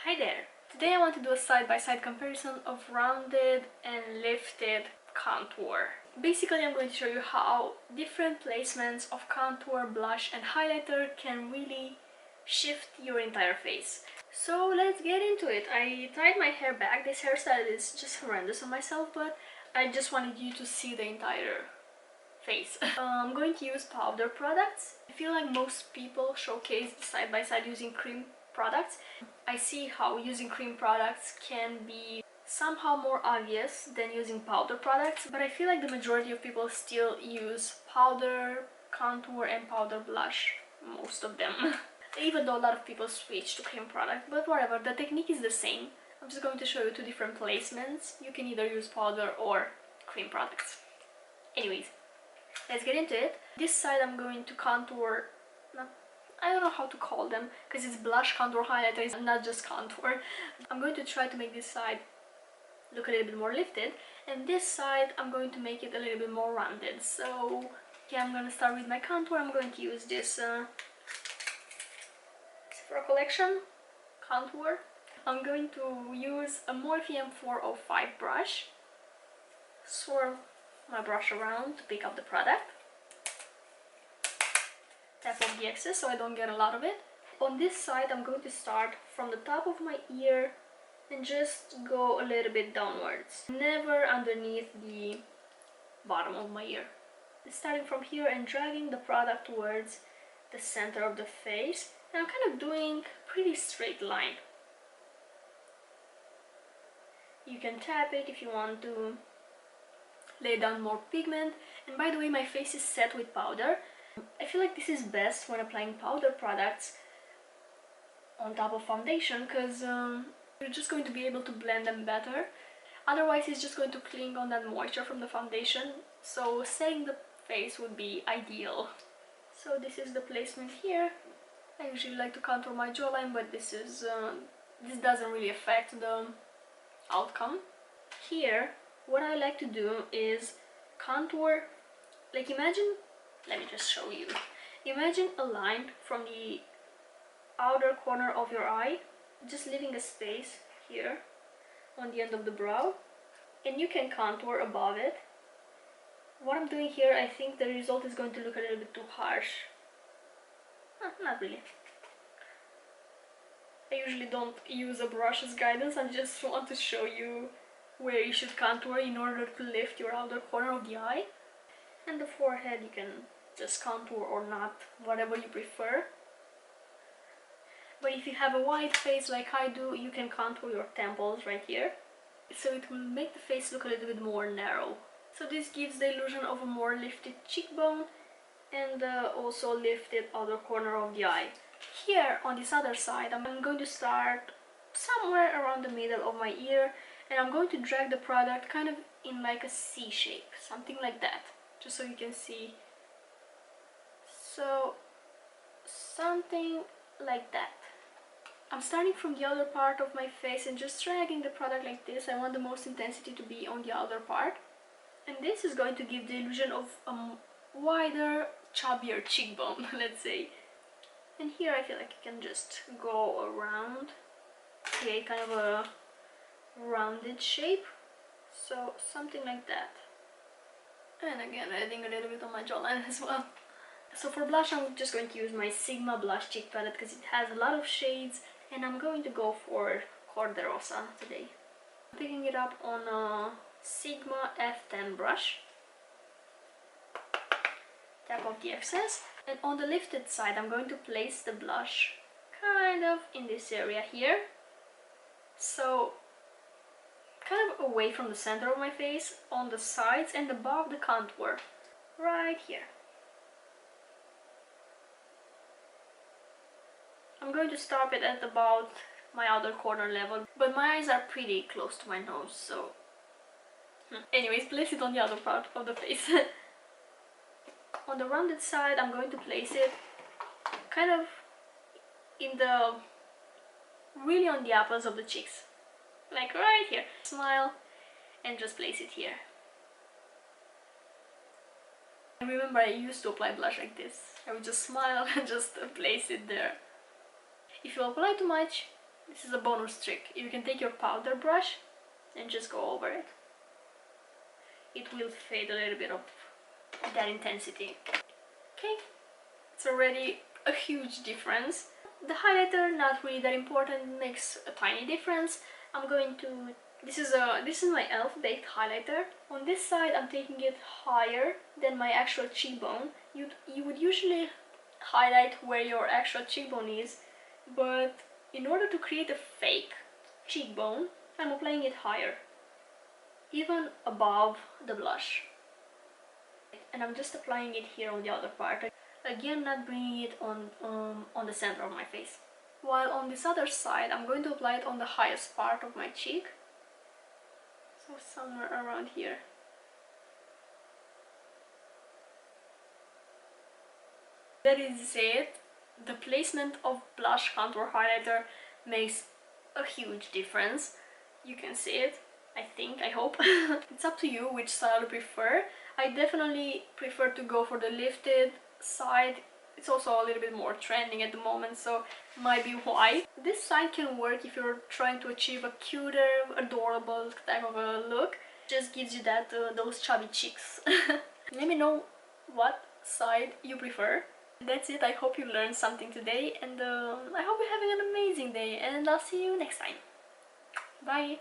Hi there! Today I want to do a side-by-side comparison of rounded and lifted contour. Basically I'm going to show you how different placements of contour, blush and highlighter can really shift your entire face. So let's get into it. I tied my hair back. This hairstyle is just horrendous on myself, but I just wanted you to see the entire face. I'm going to use powder products. I feel like most people showcase the side-by-side using cream products. I see how using cream products can be somehow more obvious than using powder products, but I feel like the majority of people still use powder contour and powder blush, most of them. Even though a lot of people switch to cream product, but whatever, the technique is the same. I'm just going to show you two different placements. You can either use powder or cream products. Anyways, let's get into it. This side I'm going to contour, I don't know how to call them because it's blush, contour, highlighter, it's not just contour. I'm going to try to make this side look a little bit more lifted, and this side I'm going to make it a little bit more rounded. So yeah, I'm going to start with my contour. I'm going to use this Sephora collection contour. I'm going to use a Morphe M405 brush, swirl my brush around to pick up the product, tap off the excess so I don't get a lot of it. On this side I'm going to start from the top of my ear and just go a little bit downwards, never underneath the bottom of my ear. Starting from here and dragging the product towards the center of the face, and I'm kind of doing a pretty straight line. You can tap it if you want to lay down more pigment. And by the way, my face is set with powder. I feel like this is best when applying powder products on top of foundation because you're just going to be able to blend them better. Otherwise it's just going to cling on that moisture from the foundation, so setting the face would be ideal. So this is the placement here. I usually like to contour my jawline, but this doesn't really affect the outcome. Here what I like to do is contour, like imagine, let me just show you. Imagine a line from the outer corner of your eye, just leaving a space here on the end of the brow, and you can contour above it. What I'm doing here, I think the result is going to look a little bit too harsh. Not really. I usually don't use a brush as guidance, I just want to show you where you should contour in order to lift your outer corner of the eye. And the forehead you can just contour or not, whatever you prefer. But if you have a wide face like I do, you can contour your temples right here, so it will make the face look a little bit more narrow. So this gives the illusion of a more lifted cheekbone and also lifted outer corner of the eye. Here on this other side I'm going to start somewhere around the middle of my ear, and I'm going to drag the product kind of in like a C shape, something like that, just so you can see. So something like that. I'm starting from the outer part of my face and just dragging the product like this. I want the most intensity to be on the outer part, and this is going to give the illusion of a wider, chubbier cheekbone, let's say. And here I feel like you can just go around, create kind of a rounded shape, so something like that. And again, adding a little bit on my jawline as well. So for blush I'm just going to use my Sigma blush cheek palette because it has a lot of shades, and I'm going to go for Cor de Rosa today. I'm picking it up on a Sigma F10 brush. Tap off the excess, and on the lifted side I'm going to place the blush kind of in this area here, so kind of away from the center of my face, on the sides and above the contour, right here. I'm going to stop it at about my outer corner level, but my eyes are pretty close to my nose, so anyways, place it on the other part of the face. On the rounded side I'm going to place it kind of in the, really on the apples of the cheeks, like right here. Smile and just place it here. I remember I used to apply blush like this. I would just smile and just place it there. If you apply too much, this is a bonus trick. You can take your powder brush and just go over it. It will fade a little bit of that intensity. Okay, it's already a huge difference. The highlighter, not really that important, makes a tiny difference. I'm going to, this is my e.l.f. baked highlighter. On this side I'm taking it higher than my actual cheekbone. You would usually highlight where your actual cheekbone is, but in order to create a fake cheekbone, I'm applying it higher, even above the blush. And I'm just applying it here on the other part. Again, not bringing it on the center of my face. While on this other side, I'm going to apply it on the highest part of my cheek. So somewhere around here. That is it. The placement of blush, contour, highlighter makes a huge difference. You can see it, I think, I hope. It's up to you which style you prefer. I definitely prefer to go for the lifted side. It's also a little bit more trending at the moment, so might be why. This side can work if you're trying to achieve a cuter, adorable type of a look. Just gives you that those chubby cheeks. Let me know what side you prefer. That's it. I hope you learned something today, and I hope you're having an amazing day, and I'll see you next time. Bye!